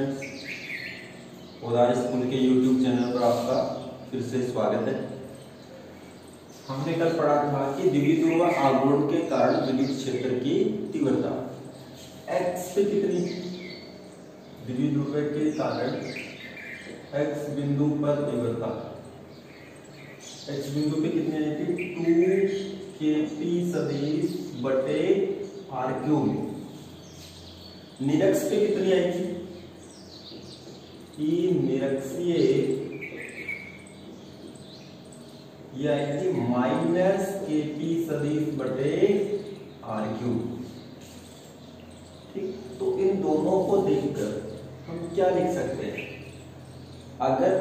Students, Odar school के YouTube channel पर आपका फिर से स्वागत है। हमने कल पढ़ा था कि द्विध्रुव आघूर्ण के कारण विद्युत क्षेत्र की तीव्रता x पे कितनी, द्विध्रुव के कारण x बिंदु पर तीव्रता x बिंदु पे कितनी आएगी 2kp सदिश बटे r क्यूब। निरक्ष पे कितनी आएगी E निरक्षीय ये आएगी माइनस kp सदिश बटे r क्यूब। ठीक, तो इन दोनों को देखकर हम क्या लिख सकते हैं? अगर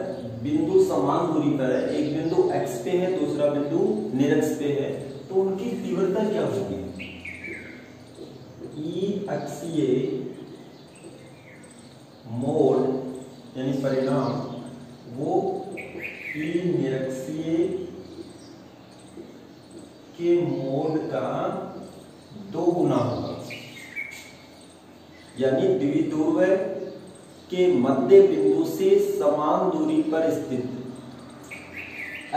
बिंदु समान दूरी पर है, एक बिंदु x पे है, दूसरा बिंदु निरक्ष पे है, तो उनकी तीव्रता क्या होगी? E अक्षीय मोड यानी परिणाम वो E निरक्षीय के मोड का 2 गुना होगा। यानी द्विध्रुव के मध्य बिंदु से समान दूरी पर स्थित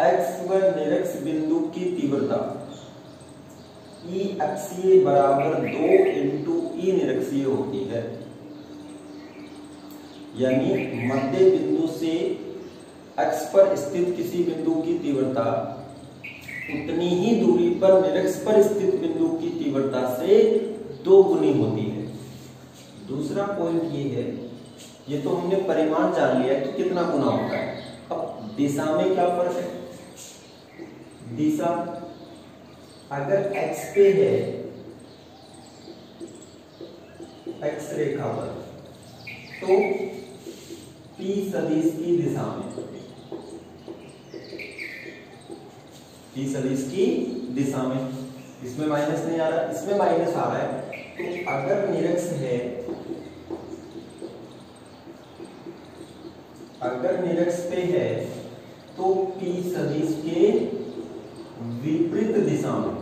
x व निरक्ष बिंदु की तीव्रता E अक्षीय बराबर 2 इंटू E निरक्षीय होती है। यानी मध्य बिंदु से x पर स्थित किसी बिंदु की तीव्रता उतनी ही दूरी पर निरक्ष पर स्थित बिंदु की तीव्रता से 2 गुनी होती है। दूसरा पॉइंट ये है, ये तो हमने परिमाण जान लिया कि कितना गुना होता है। अब दिशा में क्या फर्क है? दिशा अगर x पे है, x रेखा पर, तो P सदिश की दिशा में, P सदिश की दिशा में, इसमें माइनस नहीं आ रहा, इसमें माइनस आ रहा है। तो अगर निरक्ष है, अगर निरक्ष पे है तो P सदिश के विपरीत दिशा में।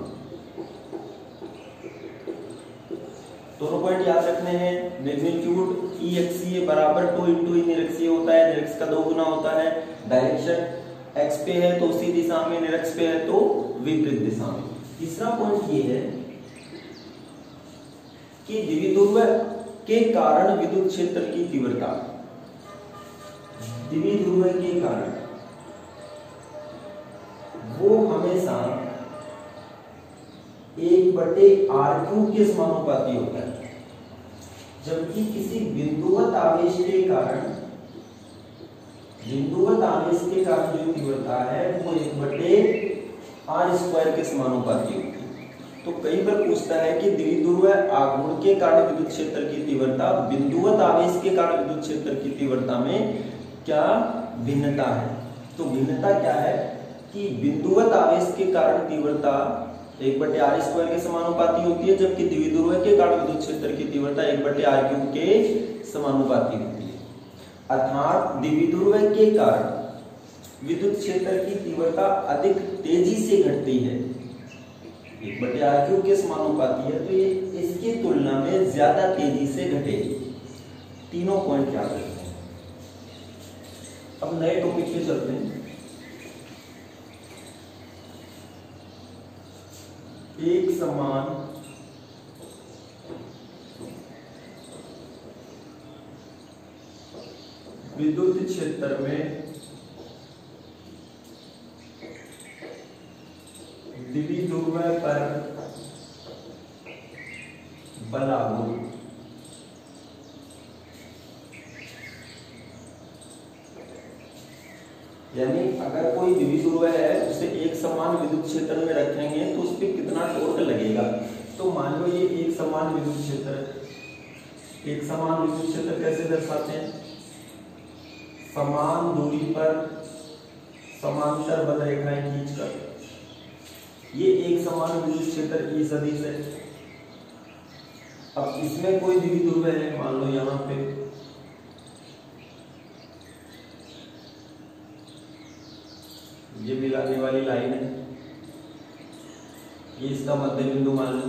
दोनों पॉइंट याद रखने हैं। मैग्नीट्यूड E अक्षीय बराबर 2 इंटू E निरक्षीय होता है, निरक्ष का 2 गुना होता है। डायरेक्शन x पे है तो उसी दिशा में, निरक्ष पे है तो विपरीत दिशा में। तीसरा पॉइंट ये है कि द्विध्रुव के कारण विद्युत क्षेत्र की तीव्रता, द्विध्रुव के कारण वो हमेशा 1/r³ के समानुपाती होता है, जबकि किसी बिंदुवत आवेश के कारण जो तीव्रता है वो 1/r² के समानुपाती होती है। तो कई बार पूछता है कि द्विध्रुव आघूर्ण के कारण विद्युत क्षेत्र की तीव्रता बिंदुवत आवेश के कारण विद्युत क्षेत्र की तीव्रता में क्या भिन्नता है? तो भिन्नता क्या है कि बिंदुवत आवेश के कारण तीव्रता 1/r² के समानुपाती होती है, जबकि द्विध्रुव के कारण विद्युत क्षेत्र की तीव्रता 1/r³ के समानुपाती होती है। अर्थात द्विध्रुव के कारण विद्युत क्षेत्र की तीव्रता अधिक तेजी से घटती है, 1/r³ के समानुपाती है, तो ये इसकी तुलना में ज्यादा तेजी से घटेगी। तीनों पॉइंट याद रखते हैं। अब नए टॉपिक पे चलते हैं। एक समान विद्युत क्षेत्र में द्विध्रुव पर बल लागू। यानी अगर कोई द्विध्रुव है उसे एक समान विद्युत क्षेत्र में रखेंगे तो उस पर कितना टॉर्क लगेगा। तो मान लो ये एक समान विद्युत क्षेत्र है। एक समान विद्युत क्षेत्र कैसे दर्शाते हैं? समान दूरी पर समांतर बल रेखाएं खींचकर। ये एक समान विद्युत क्षेत्र E सदिश है। अब इसमें कोई द्विध्रुव है, मान लो यहाँ पे, ये मिलाने वाली लाइन है, ये इसका मध्य बिंदु मान लो,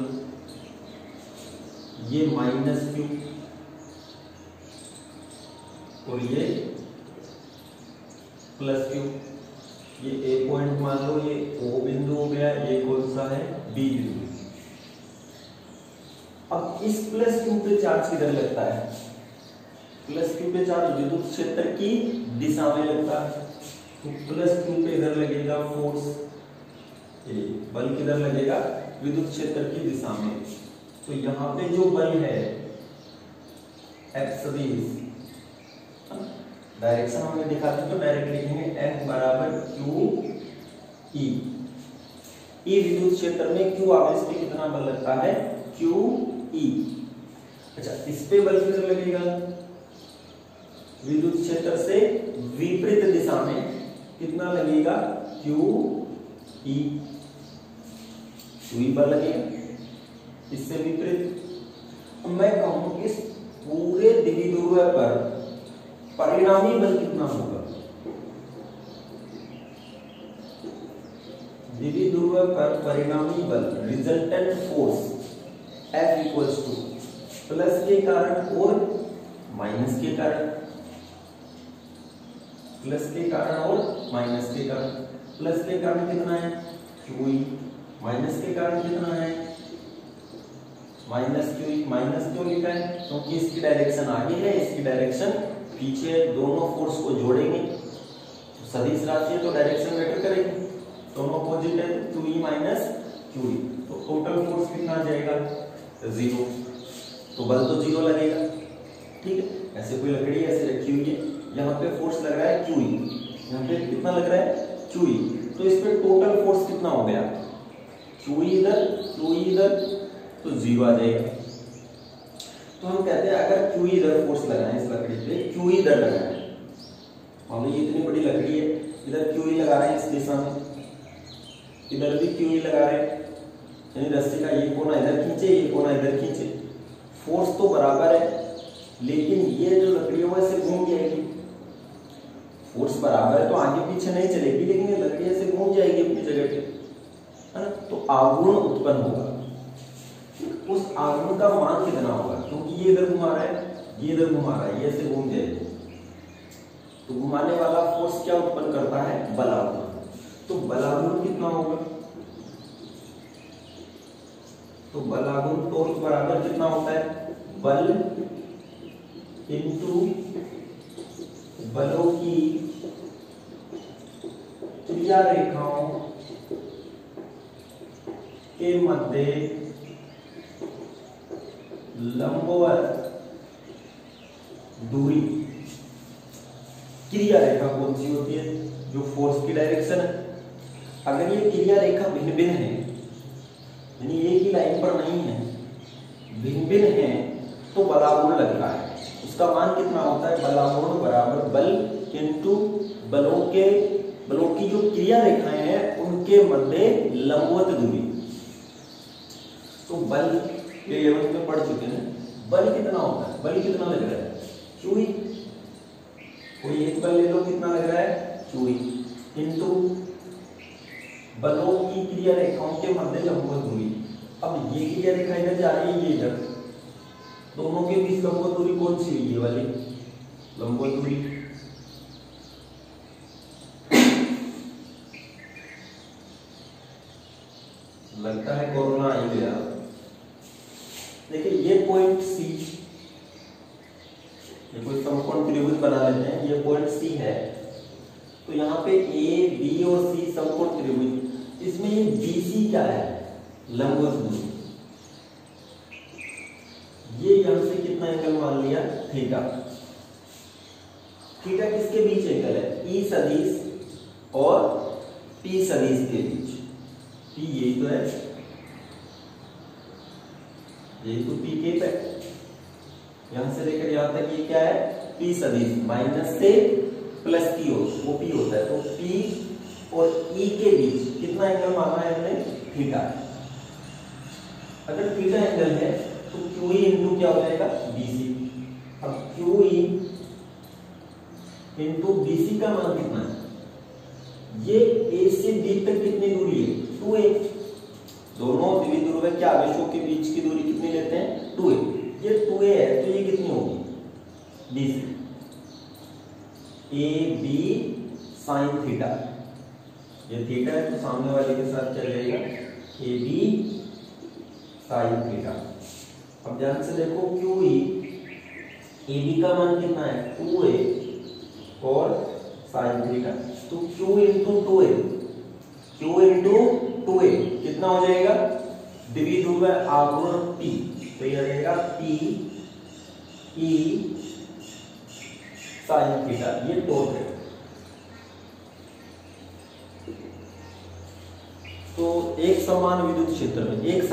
ये -q, और ये प्लस क्यू। ये ए पॉइंट मान लो, ये ओ बिंदु हो गया, ये कौन सा है, बी बिंदु। अब इस प्लस क्यू पे चार्ज किधर लगता है, प्लस क्यू पे चार्ज विद्युत क्षेत्र की दिशा में लगता है। तो प्लस क्यू पे इधर लगेगा फोर्स, ये बल किधर लगेगा, विद्युत क्षेत्र की दिशा में। तो यहाँ पे जो बल है F सदिश, डायरेक्शन हमें दिखाते तो डायरेक्ट लिखेंगे F बराबर क्यू ई। ई विद्युत क्षेत्र में क्यू आवेश पे कितना बल लगता है, क्यू ई। अच्छा, इस पे बल किधर लगेगा, विद्युत क्षेत्र से विपरीत दिशा में कितना लगेगा, क्यू ई। क्यू ई बल लगेगा इससे विपरीत। मैं कहूं इस पूरे द्विध्रुव पर परिणामी बल कितना होगा, द्विध्रुव पर परिणामी बल resultant force F equals two plus के कारण और माइनस के कारण, प्लस के कारण और माइनस के कारण। प्लस के कारण कितना है, क्यू ई, माइनस के कारण कितना है, माइनस क्यू ई। माइनस क्यों लिखा है, क्योंकि इसकी डायरेक्शन आगे है, इसकी डायरेक्शन पीछे। दोनों फोर्स को जोड़ेंगे तो सदिश राशि है तो डायरेक्शन मैटर करेगी, दोनों अपोजिट है, Q E minus Q E. तो टोटल फोर्स कितना आ जाएगा, जीरो। तो बल तो जीरो लगेगा, ठीक है। ऐसे कोई लकड़ी ऐसे रखी हुई है, यहाँ पे फोर्स लग रहा है क्यू ई, यहाँ पे कितना लग रहा है, क्यू ई। तो इस पे टोटल फोर्स कितना हो गया, क्यू ई इधर, क्यू ई इधर, तो जीरो आ जाएगा। तो हम कहते हैं अगर क्यू ई इधर फोर्स लगाएं इस लकड़ी पे, क्यू ई इधर लगाएं, मान लो ये इतनी बड़ी लकड़ी है, इधर क्यू ई लगा रहे हैं इस दिशा में, इधर भी क्यू ई लगा रहे हैं, यानी रस्सी का ये कोना इधर खींचे, ये कोना इधर खींचे, फोर्स तो बराबर है, लेकिन ये जो लकड़ी है वो ऐसे घूम जाएगी। फोर्स बराबर है तो आगे पीछे नहीं चलेगी, लेकिन ये लकड़ी ऐसे घूम जाएगी अपनी जगह पे, है ना। तो आघूर्ण उत्पन्न होगा। उस आघूर्ण का मान कितना होगा, क्योंकि ये इधर घुमा रहा है, ये इधर घुमा रहा है, ये ऐसे घूम जाएगी। तो घुमाने वाला फोर्स क्या उत्पन्न करता है, बलाघूर्ण। तो बलाघूर्ण कितना होगा, तो बलाघूर्ण टॉर्क बराबर कितना होता है, बल इनटू बलों की क्रिया रेखाओं के मध्य लंबवत दूरी। क्रिया रेखा कौन सी होती है, जो फोर्स की डायरेक्शन है। अगर ये क्रिया रेखा भिन्न भिन्न है, यानी एक ही लाइन पर नहीं है, भिन्न भिन्न है, तो बलाघूर्ण लगता है। उसका मान कितना होता है, बलाघूर्ण बराबर बल इनटू बलों की जो क्रिया रेखाएं हैं उनके मध्य लंबवत दूरी। तो बल ये 11th में पढ़ चुके हैं, बल कितना होता है, बल कितना लग रहा है, क्यू ई। कोई एक बल ले लो, कितना लग रहा है, क्यू ई, इनटू बलों की क्रिया रेखाओं के मध्य लंबवत दूरी। अब ये क्रिया रेखा इधर जा रही है, ये इधर, दोनों के बीच लंबवत दूरी कौन सी हुई, ये वाली लंबवत दूरी। लगता है कोरोना आ गया। देखिए ये पॉइंट सी, ये कोई समकोण त्रिभुज बना लेते हैं, ये पॉइंट सी है। तो यहाँ पे ए बी और सी समकोण त्रिभुज, इसमें ये बीसी क्या है, लंबवत दूरी। ये यहां से कितना एंगल मान लिया, थीटा। थीटा किसके बीच एंगल है, ई सदिश और पी सदिश के बीच। पी यही तो है, यही तो पी के पे, यहां से लेकर यहां तक ये क्या है, पी सदिश, माइनस से प्लस की ओर वो पी होता है। तो पी और ई के बीच कितना एंगल माना है हमने, थीटा। अगर थीटा एंगल है तो क्यू ई इंटू क्या हो जाएगा, बीसी। अब क्यू ई इंटू बीसी का मान कितना है, ये ए से बी तक कितनी दूरी है, 2a। दोनों द्विध्रुव के आवेशों के बीच की दूरी कितनी लेते हैं, 2a। ये 2a है तो ये कितनी होगी, BC. A B sine theta, ये थीटा है तो सामने वाले के साथ क्या जाएगा ए बी साइन थीटा। अब ध्यान से देखो क्यू ई, ए बी का मान कितना है 2a और साइन थीटा, तो q into 2a, q into 2a कितना हो जाएगा, द्विध्रुव आघूर्ण p, तो यह रहेगा p e साइन थीटा, ये टॉर्क है। तो एक समान विद्युत क्षेत्र में एक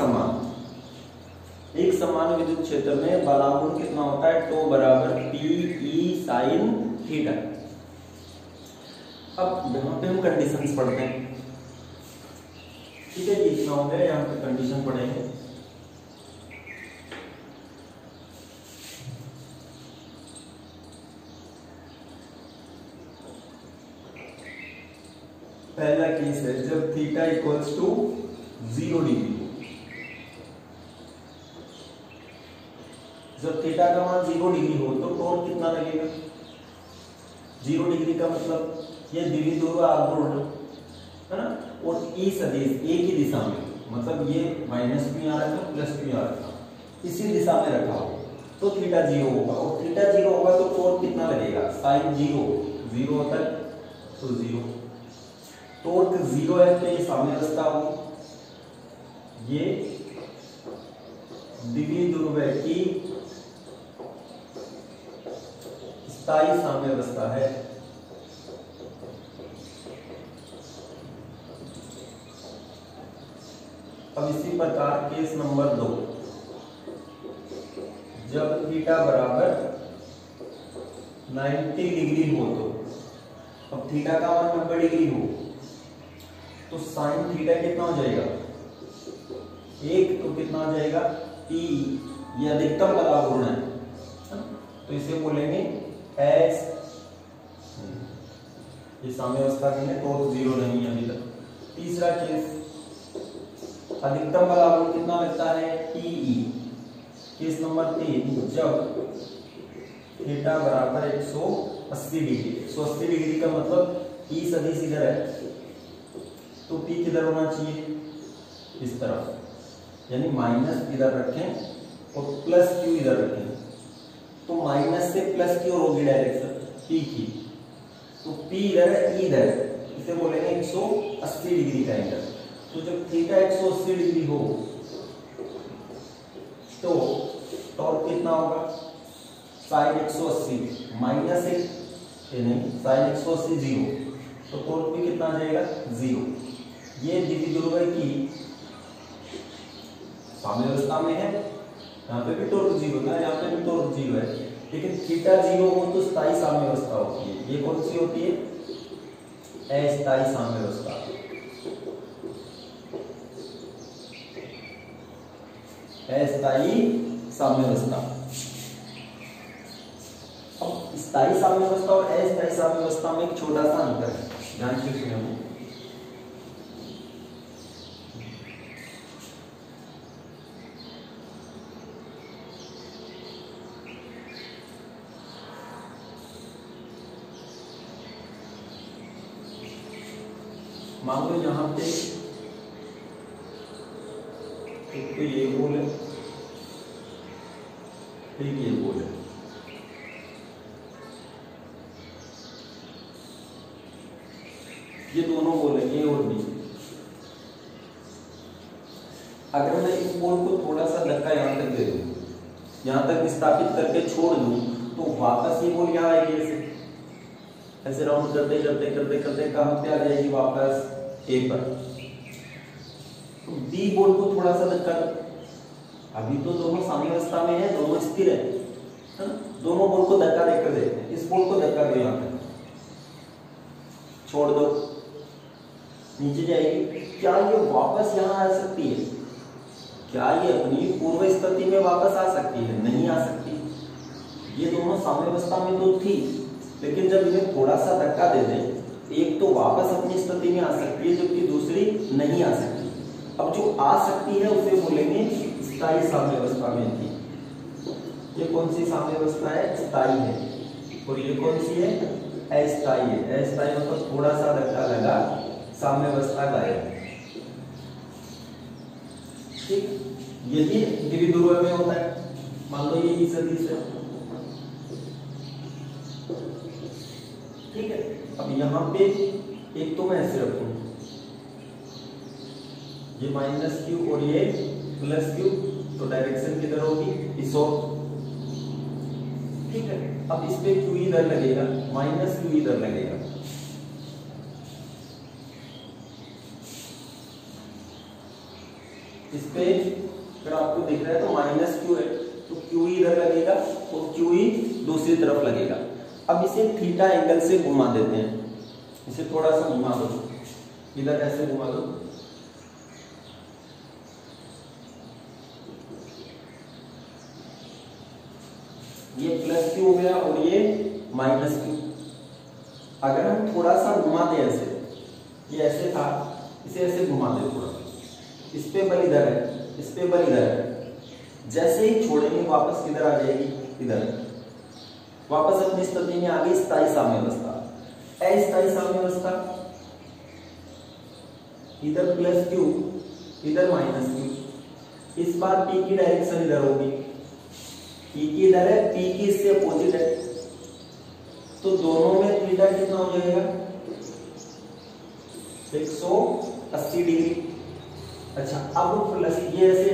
समान विद्युत क्षेत्र में बलागुण कितना होता है, टो बराबर पी ई साइन थीटा। अब यहाँ पे हम कंडीशंस पढ़ते हैं, ठीक है जी, इतना हो गया, यहाँ पे कंडीशन पढ़ेंगे। पहला केस है जब थीटा इक्वल्स टू 0 डिग्री, जब थीटा का मान 0 डिग्री हो तो टॉर्क कितना लगेगा, 0 डिग्री का मतलब ये द्विध्रुव आघूर्ण है ना, और ई सदिश एक ही दिशा में, मतलब ये माइनस में आ रखा प्लस में आ रखा, इसी दिशा में रखा हो तो थीटा 0 होगा, और थीटा 0 होगा तो टॉर्क कितना लगेगा, साइन 0 होता है तो 0, टॉर्क 0 है तो ये साम्यावस्था होगी, ये द्विध्रुव की स्थायी साम्यावस्था है। अब इसी प्रकार केस नंबर 2, जब थीटा बराबर 90 डिग्री हो तो, अब थीटा का मान 90 डिग्री हो तो साइन थीटा कितना हो जाएगा, 1, तो कितना हो जाएगा P, ये अधिकतम बलागुण है तो इसे बोलेंगे S, ये साम्यावस्था के लिए टॉर्क 0 नहीं है अभी तक। तीसरा केस, अधिकतम बलागुण कितना लगता है TE, केस नंबर 3, जब थीटा बराबर 180 डिग्री, 180 डिग्री का मतलब E सदिश इधर है तो P किधर होना चाहिए, इस तरफ, यानी माइनस इधर रखें और प्लस Q इधर रखें, तो माइनस से प्लस की ओर होगी डायरेक्शन P की, तो P इधर है E इधर है, इसे बोलेंगे 180 डिग्री का एंगल। तो जब थीटा 180 डिग्री हो तो टॉर्क कितना होगा, साइन 180 माइनस 1, ये नहीं साइन 180 0, तो टॉर्क भी कितना आ जाएगा 0। ये द्विध्रुव की साम्यावस्था में है, यहाँ पे भी टॉर्क 0 था, यहाँ पे भी टॉर्क 0 है, लेकिन थीटा 0 हो तो स्थायी साम्यावस्था होती है। ये कौन सी होती है, अस्थायी साम्यावस्था। अस्थायी साम्यावस्था। अब स्थायी साम्यावस्था और अस्थायी साम्यावस्था में एक छोटा सा अंतर है, ध्यान से सुनिए। मान लो यहाँ पे एक तो ये गोल है, एक ये गोल है, ये दोनों गोल है ए और बी। अगर मैं इस गोल को थोड़ा सा धक्का यहाँ तक दे दूं, यहाँ तक विस्थापित करके छोड़ दूं, तो वापस ये गोल यहाँ आएगी, ऐसे राउंड करते करते करते करते कहाँ पे आ जाएगी, वापस ए पर। तो बी बोल को थोड़ा सा धक्का दो, अभी तो दोनों साम्यावस्था में है, दोनों स्थिर है, दोनों बोल को धक्का देकर देखते हैं। इस बोल को धक्का दो, यहाँ पे छोड़ दो, नीचे जाएगी, क्या ये वापस यहाँ आ सकती है, क्या ये अपनी पूर्व स्थिति में वापस आ सकती है, नहीं आ सकती। ये दोनों साम्यावस्था में तो थी, लेकिन जब इन्हें थोड़ा सा धक्का दे दें, एक तो वापस अपनी स्थिति में आ सकती है जबकि दूसरी नहीं आ सकती। अब जो आ सकती है उसे बोलेंगे स्थायी साम्यावस्था में थी। ये कौन सी साम्यावस्था है, स्थायी है, और ये कौन सी है, अस्थाई है। अस्थाई मतलब थोड़ा सा धक्का लगा, साम्यावस्था गायब। ठीक, यदि द्विध्रुव में होता है, मान लो ये ई सदिश है, ठीक है। अब यहाँ पे एक तो मैं ऐसे रखूं, ये माइनस क्यू और ये प्लस क्यू, तो डायरेक्शन किधर होगी, इस ओर, ठीक है। अब इस पे क्यू इधर लगेगा, माइनस क्यू इधर लगेगा, इस पे अगर आपको दिख रहा है तो माइनस क्यू है, तो क्यू इधर लगेगा और क्यू दूसरी तरफ लगेगा। अब इसे थीटा एंगल से घुमा देते हैं, इसे थोड़ा सा घुमा दो, इधर ऐसे घुमा दो, ये प्लस क्यू हो गया और ये माइनस क्यू। अगर हम थोड़ा सा घुमा दें ऐसे, ये ऐसे था, इसे ऐसे घुमा दे थोड़ा, इस पे बल इधर है, इस पे बल इधर है, जैसे ही छोड़ेंगे वापस किधर आ जाएगी, इधर, वापस अपनी स्थिति में आ गई स्थायी साम्यावस्था। अस्थायी साम्यावस्था, इधर प्लस क्यू, इधर माइनस क्यू, इस बार पी की डायरेक्शन इधर होगी, पी की इधर है, पी की इससे अपोजिट है, तो दोनों में थीटा कितना हो जाएगा, 180 डिग्री। अच्छा, अब प्लस, ये ऐसे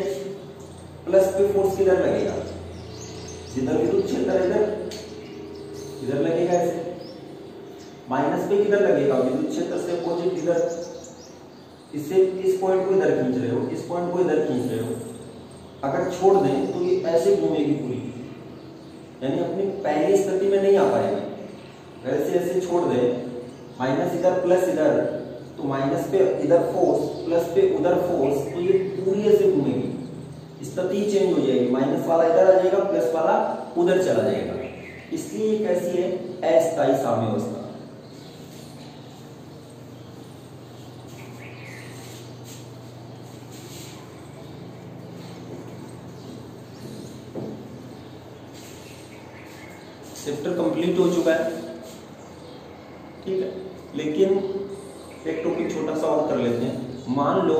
प्लस पे फोर्स किधर लगेगा, जिधर विद्युत क्षेत्र इधर लगेगा ऐसे, माइनस पे किधर लगेगा, विद्युत क्षेत्र से अपोजिट इधर, इससे इस पॉइंट को इधर खींच रहे हो, इस पॉइंट को इधर खींच रहे हो। अगर छोड़ दें तो ये ऐसे घूमेगी पूरी, यानी अपनी पहली स्थिति में नहीं आ पाएगी। ऐसे ऐसे छोड़ दें, माइनस इधर प्लस इधर, तो माइनस पे इधर फोर्स, प्लस पे उधर फोर्स, तो ये पूरी ऐसे घूमेगी, स्थिति चेंज हो जाएगी, माइनस वाला इधर आ जाएगा, प्लस वाला उधर चला जाएगा। इसलिए ये कैसी है, अस्थायी साम्यावस्था। चैप्टर कंप्लीट हो चुका है, ठीक है। लेकिन एक टॉपिक छोटा सा और कर लेते हैं। मान लो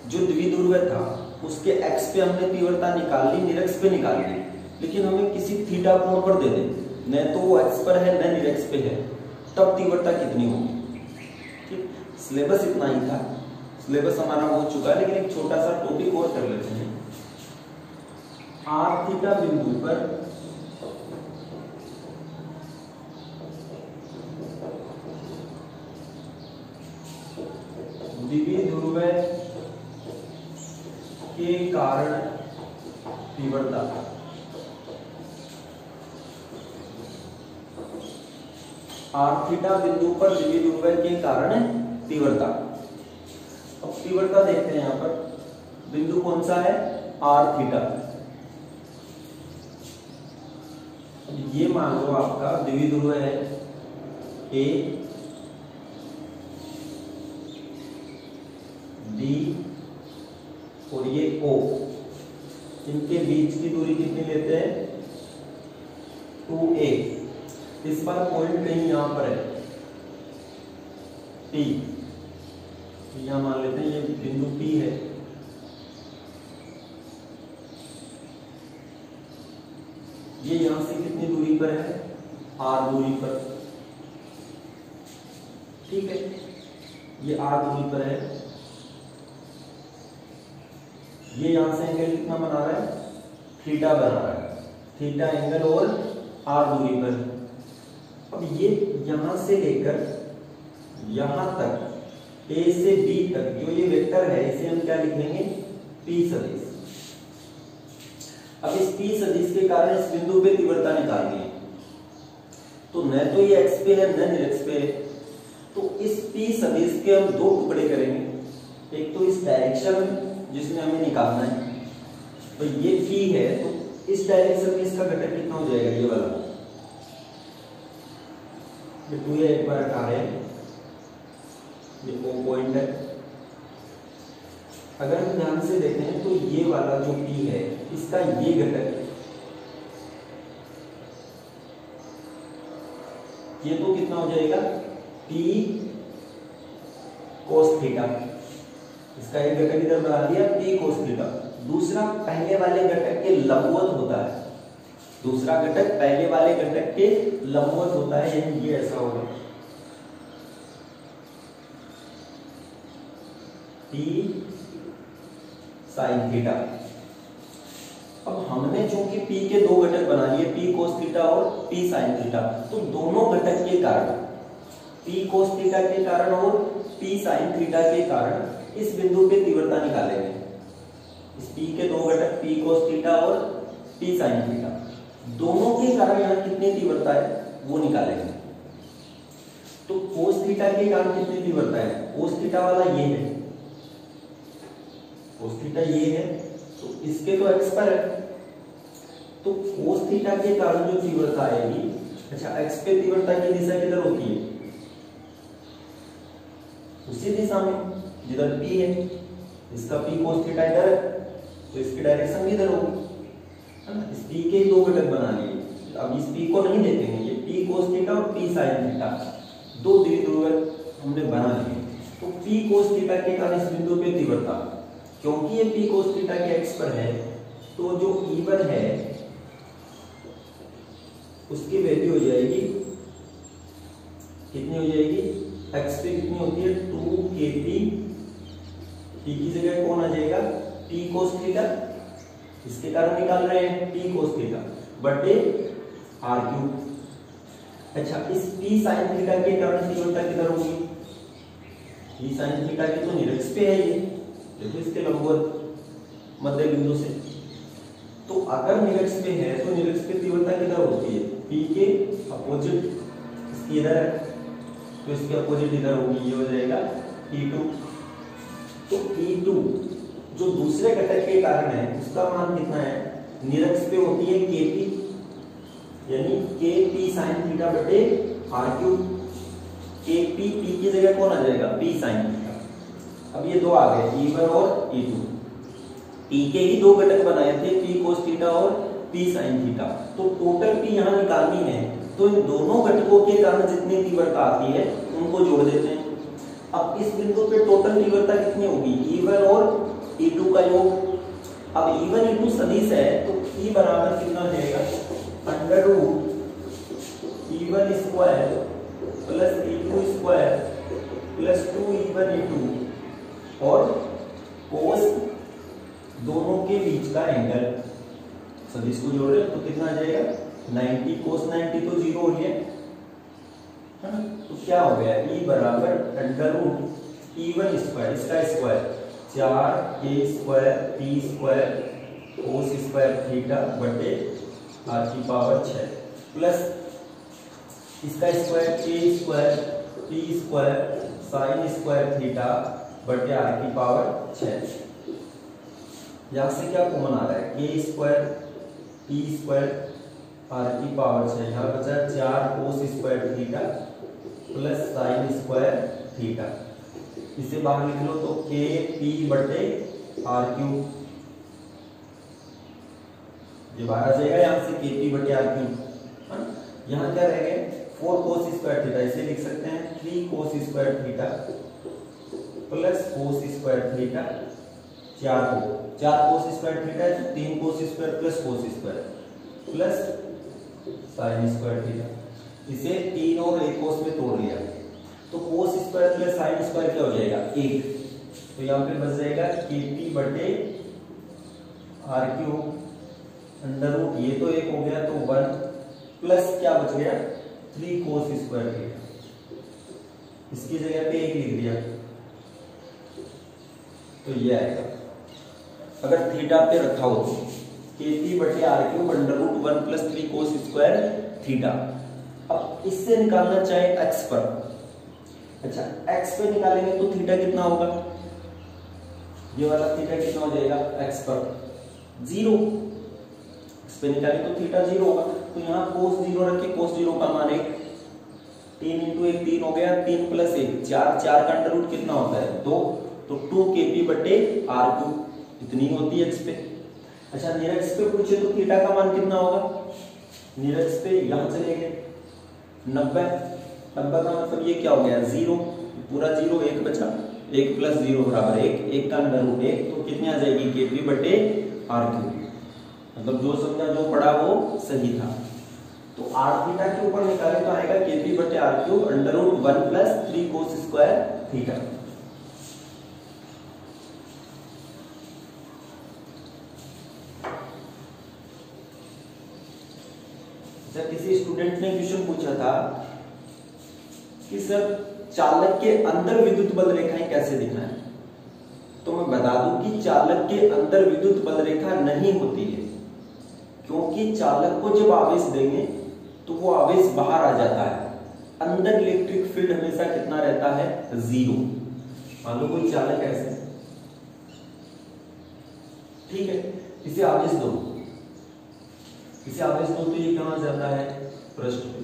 जो द्विध्रुव था उसके एक्स पे हमने तीव्रता निकाल ली, निरक्ष पे निकाल ली, लेकिन हमें किसी थीटा कोण पर दे दे, न तो वो एक्स पर है न निरक्ष पे है, तब तीव्रता कितनी होगी। ठीक, सिलेबस इतना ही था, सिलेबस हमारा हो चुका है, लेकिन एक छोटा सा टॉपिक और कर लेते हैं। आर थीटा बिंदु पर द्विध्रुव के कारण तीव्रता, आर थीटा बिंदु पर द्विध्रुव के कारण तीव्रता। अब तीव्रता देखते हैं, यहां पर बिंदु कौन सा है, आर थीटा। ये मान लो आपका द्विध्रुव है ए डी और ये ओ, इनके बीच की दूरी कितनी लेते हैं, 2a। इस बार पॉइंट कहीं यहां पर है P, यहां मान लेते हैं ये बिंदु P है। ये यहां से कितनी दूरी पर है, r दूरी पर, ठीक है। ये r दूरी पर है, ये यहां से एंगल कितना बना रहा है, थीटा बना रहा है, थीटा एंगल और r दूरी पर। अब ये यहां से लेकर यहां तक a से b तक जो ये वेक्टर है, इसे हम क्या लिख लेंगे, p सदिश। अब इस p सदिश के कारण इस बिंदु पे तीव्रता निकालनी है, तो न तो ये x पे है न निरक्ष पे है, तो इस p सदिश के हम दो टुकड़े करेंगे। एक तो इस डायरेक्शन में जिसमें हमें निकालना है, तो ये p है, तो इस डायरेक्शन में इसका घटक कितना हो जाएगा, ये वाला, ये 2 है, एक बार हटा रहे हैं, ये O पॉइंट है। अगर हम ध्यान से देखें तो ये वाला जो p है, इसका ये घटक है, ये तो कितना हो जाएगा p cos थीटा, इसका एक घटक इधर बना दिया p cos थीटा। दूसरा पहले वाले घटक के लंबवत होता है, दूसरा घटक पहले वाले घटक के लंबवत होता है, यानी ये ऐसा होगा p sin थीटा। अब हमने चूंकि p के दो घटक बना लिए, p cos थीटा और p sin थीटा, तो दोनों घटक के कारण, p cos थीटा के कारण और p sin थीटा के कारण इस बिंदु पे तीव्रता निकालेंगे। इस p के दो घटक p cos थीटा और p sin थीटा, दोनों के कारण यहाँ कितनी तीव्रता है वो निकालेंगे। तो cos थीटा के कारण कितनी तीव्रता है, cos थीटा वाला ये है, cos थीटा ये है, तो इसके तो x पर है, तो cos थीटा के कारण जो तीव्रता आएगी, अच्छा x पे तीव्रता की दिशा किधर होती है, उसी दिशा में जिधर p है, इसका p cos थीटा इधर है तो इसकी डायरेक्शन भी इधर होगी, है ना। इस p के दो घटक बना लिए, अब इस p को नहीं देखेंगे, ये p cos थीटा और p sin थीटा दो द्विध्रुव हमने बना लिए। तो p cos थीटा के कारण इस बिंदु पे तीव्रता, क्योंकि ये p cos थीटा के x पर है, तो जो E1 है उसकी वैल्यू हो जाएगी, कितनी हो जाएगी, x पे कितनी होती है 2kp, p की जगह कौन आ जाएगा p cos थीटा, इसके कारण निकाल रहे हैं p cos थीटा बटे r3। अच्छा इस p sin थीटा के कारण तीव्रता किधर होगी, p sin थीटा की तो निरक्ष पे है ये, देखो इसके लंबवत मध्य बिंदु से, तो अगर निरक्ष पे है तो निरक्ष पे तीव्रता किधर होती है, p के अपोजिट, इसकी इधर है तो इसके अपोजिट इधर होगी, ये हो जाएगा E2। तो E2 जो दूसरे घटक के कारण है उसका मान कितना है, निरक्ष पे होती है kp, यानी kp sin थीटा बटे r3। kp p की जगह कौन आ जाएगा p sin थीटा। अब ये दो आ गए E1 और E2, p के ही दो घटक बनाए थे p cos थीटा और p sin थीटा, तो टोटल p यहाँ निकालनी है, तो इन दोनों घटकों के कारण जितनी तीव्रता आती है उनको जोड़ देते हैं। अब इस बिंदु पे टोटल तीव्रता कितनी होगी, E1 और E2 का योग। अब E1 E2 सदिश है तो E बराबर कितना हो जाएगा, under root E1 square plus E2 square plus 2E1 E2 और कोस दोनों के बीच का एंगल, सदिश को जोड़ रहे हैं तो कितना आ जाएगा 90, कोस 90 तो 0 हो गया, है ना। तो क्या हो गया, E बराबर अंडर रूट E1 स्क्वायर, इसका square 4k square p square कोस स्क्वायर थीटा बटे r की पावर 6 प्लस इसका square k square p square sine square theta बटे r की पावर 6। यहां से क्या कॉमन आ रहा है, k square p square r की पावर 6, यहाँ बचा 4 कोस square theta plus sine square theta, इसे बाहर लिख लो तो k p बटे r क्यूब, ये बाहर आ जाएगा यहाँ से k p बटे r क्यूब। यहाँ क्या रह गए 4 कोस स्क्वायर थीटा, इसे लिख सकते हैं 3 cos square theta plus cos square theta, 4 कोस स्क्वायर थीटा है तो 3 cos square plus cos square plus sine square theta, इसे 3 और 1 कोस में तोड़ लिया तो cos square plus sine square क्या हो जाएगा 1, तो यहाँ पे बच जाएगा kp बटे r क्यूब अंडर रूट, ये तो 1 हो गया तो 1 प्लस क्या बच गया 3 कोस स्क्वायर थीटा, इसकी जगह पे 1 लिख दिया तो ये आएगा। अगर थीटा पे रखा हो तो kp बटे r cube under root 1 plus 3 cos square theta. अब इससे निकालना चाहे x पर, अच्छा x पे निकालेंगे तो थीटा कितना होगा, ये वाला थीटा कितना हो जाएगा x पर 0, x पे निकालें तो थीटा 0 होगा, तो यहाँ cos 0 रखे, cos 0 का मान 1, 3 इंटू 1 3 हो गया, 3 प्लस 1 4, 4 का अंडर रूट कितना होता है 2, तो 2kp बटे r क्यूब इतनी होती है x पे। अच्छा निरक्ष पे पूछे तो थीटा का मान कितना होगा, निरक्ष पे यहाँ चले गए 90। 90 का मतलब ये क्या हो गया, 0, पूरा 0, 1 बचा, 1 + 0 = 1, 1 का √1, तो कितनी आ जाएगी, Kp/r³। मतलब जो समझा, जो पढ़ा वो सही था। तो r थीटा के ऊपर निकाले तो आएगा Kp/r³ √1 + 3 cos² थीटा। जब किसी स्टूडेंट ने क्वेश्चन पूछा था कि सर चालक के अंदर विद्युत बल रेखाएं कैसे दिखाएं, तो मैं बता दूं कि चालक के अंदर विद्युत बल रेखा नहीं होती है, क्योंकि चालक को जब आवेश देंगे तो वो आवेश बाहर आ जाता है। अंदर इलेक्ट्रिक फील्ड हमेशा कितना रहता है, 0। मान लो कोई चालक ऐसे, ठीक है, इसे आवेश दो, तो ये कहां जाता है, पृष्ठ पे।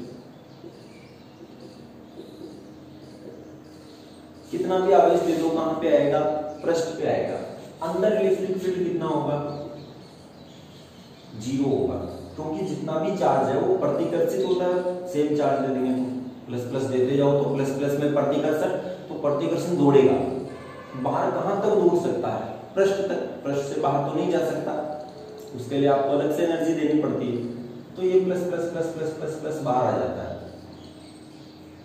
कितना भी आवेश दे दो, कहां पे आएगा, पृष्ठ पे आएगा। अंदर इलेक्ट्रिक फील्ड कितना होगा, 0 होगा, क्योंकि जितना भी चार्ज है वो प्रतिकर्षित होता है। सेम चार्ज दे देंगे तो प्लस देते जाओ, तो प्लस में प्रतिकर्षण, तो प्रतिकर्षण दौड़ेगा बाहर। कहां तक दौड़ सकता है, पृष्ठ तक, पृष्ठ से बाहर तो नहीं जा सकता, उसके लिए आपको अलग से एनर्जी देनी पड़ती है। तो ये प्लस बाहर आ जाता है,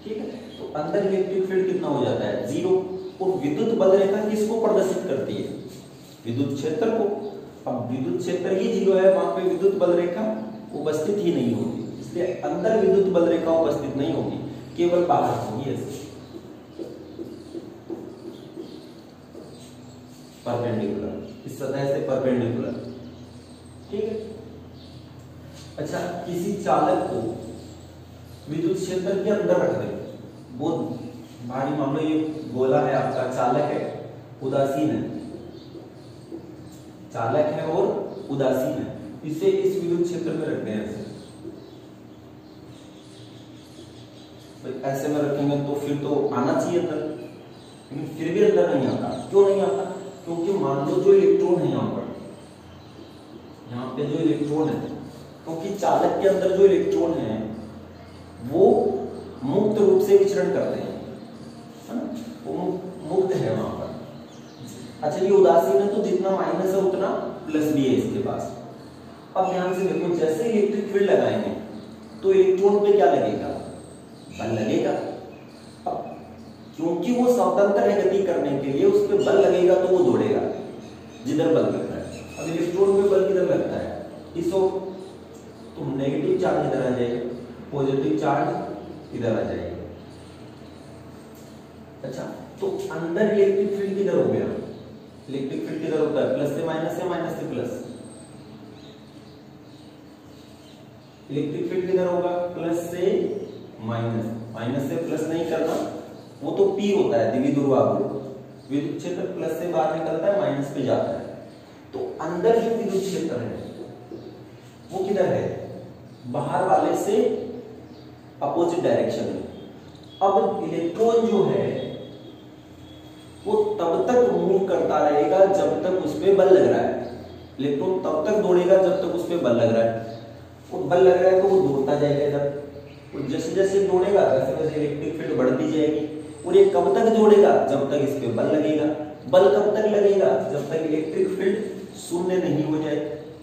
ठीक है। तो अंदर इलेक्ट्रिक फील्ड कितना हो जाता है, 0। और विद्युत बल रेखा किसको प्रदर्शित करती है, विद्युत क्षेत्र को। अब विद्युत क्षेत्र ही 0 है, वहां पे विद्युत बल रेखा उपस्थित ही नहीं होगी, इसलिए अंदर विद्युत बल रेखा उपस्थित नहीं होगी, केवल बाहर होगी ऐसे परपेंडिकुलर, इस सतह से परपेंडिकुलर, ठीक है। अच्छा, किसी चालक को विद्युत क्षेत्र के अंदर रख दे, बहुत भारी, मान लो ये गोला है आपका, चालक है, उदासीन है, चालक है और उदासीन है, इसे इस विद्युत क्षेत्र में रखते हैं ऐसे। ऐसे में रखेंगे तो फिर तो आना चाहिए अंदर, लेकिन फिर भी अंदर नहीं आता। क्यों नहीं आता, क्योंकि मान लो जो इलेक्ट्रॉन है यहाँ पे जो इलेक्ट्रॉन है, क्योंकि चालक के अंदर जो इलेक्ट्रॉन है वो मुक्त रूप से विचरण करते हैं, है ना, वो मुक्त है वहां पर। अच्छा, ये उदासीन है, तो जितना माइनस है उतना प्लस भी है इसके पास। अब ध्यान से देखो, जैसे इलेक्ट्रिक फील्ड लगाएंगे तो इलेक्ट्रॉन पे क्या लगेगा, बल लगेगा। अब क्योंकि वो स्वतंत्र है गति करने के लिए, उस पर बल लगेगा तो वो दौड़ेगा जिधर बल लगता है। अब इलेक्ट्रॉन पे बल किधर लगता है, इस ओर, तो नेगेटिव चार्ज इधर आ जाएगा, पॉजिटिव चार्ज इधर आ जाएगा। अच्छा, तो अंदर इलेक्ट्रिक फील्ड किधर हो गया, इलेक्ट्रिक फील्ड किधर होता है, प्लस से माइनस या माइनस से प्लस। इलेक्ट्रिक फील्ड किधर होगा, प्लस से माइनस, माइनस से प्लस नहीं करना, वो तो P होता है, द्विध्रुव आघूर्ण। विद्युत क्षेत्र प्लस से बाहर निकलता है, माइनस पे जाता है। तो अंदर जो विद्युत क्षेत्र है वो किधर है, बाहर वाले से अपोजिट डायरेक्शन में। अब इलेक्ट्रॉन जो है वो तब तक मूव करता रहेगा जब तक उस पर बल लग रहा है। इलेक्ट्रॉन तब तक दौड़ेगा जब तक उस पर बल लग रहा है, और बल लग रहा है तो वो दौड़ता जाएगा इधर, और जैसे जैसे दौड़ेगा वैसे वैसे इलेक्ट्रिक फील्ड बढ़ती जाएगी। और ये कब तक दौड़ेगा, जब तक इस पे बल लगेगा। बल कब तक लगेगा, जब तक इलेक्ट्रिक फील्ड शून्य नहीं हो जाए।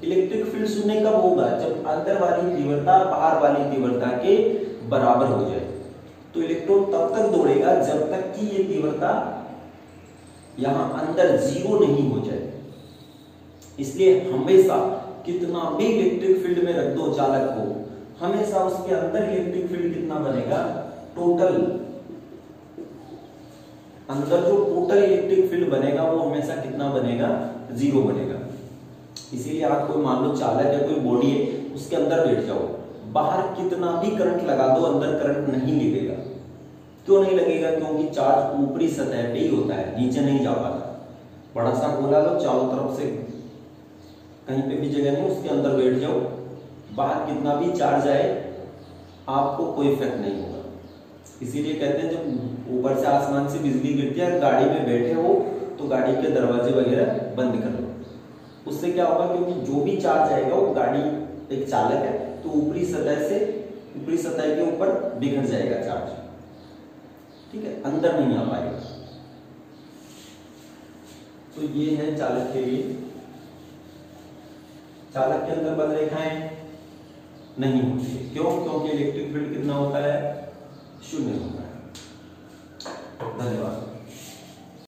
इलेक्ट्रिक फील्ड शून्य कब होगा, जब अंदर वाली तीव्रता बाहर वाली तीव्रता के बराबर हो जाए। तो इलेक्ट्रॉन तब तक दौड़ेगा जब तक कि ये तीव्रता यहां अंदर 0 नहीं हो जाए। इसलिए हमेशा कितना भी इलेक्ट्रिक फील्ड में रख दो चालक को, हमेशा उसके अंदर इलेक्ट्रिक फील्ड कितना बनेगा, टोटल अंदर जो टोटल इलेक्ट्रिक फील्ड बनेगा वो हमेशा कितना बनेगा, 0 बनेगा। इसीलिए आप कोई मान लो चालक है, कोई बॉडी है, उसके अंदर बैठ जाओ, बाहर कितना भी करंट लगा दो, अंदर करंट नहीं लगेगा। क्यों नहीं लगेगा, क्योंकि चार्ज ऊपरी सतह पे ही होता है, नीचे नहीं जा पाता। बड़ा सा गोला लो, चारों तरफ से कहीं पे भी जगह नहीं, उसके अंदर बैठ जाओ, बाहर कितना भी चार्ज आए आपको कोई इफेक्ट नहीं होगा। इसीलिए कहते हैं जब ऊपर से आसमान से बिजली गिरती है, गाड़ी में बैठे हो तो गाड़ी के दरवाजे वगैरह बंद कर लो। उससे क्या होगा, क्योंकि जो भी चार्ज आएगा वो गाड़ी एक चालक है तो ऊपरी सतह से ऊपरी सतह के ऊपर बिखर जाएगा चार्ज, ठीक है, अंदर नहीं आ पाएगा। तो ये है चालक के लिए। चालक के अंदर बल रेखाएं नहीं होती, क्यों? क्योंकि इलेक्ट्रिक फील्ड कितना होता है? 0 होता है। धन्यवाद।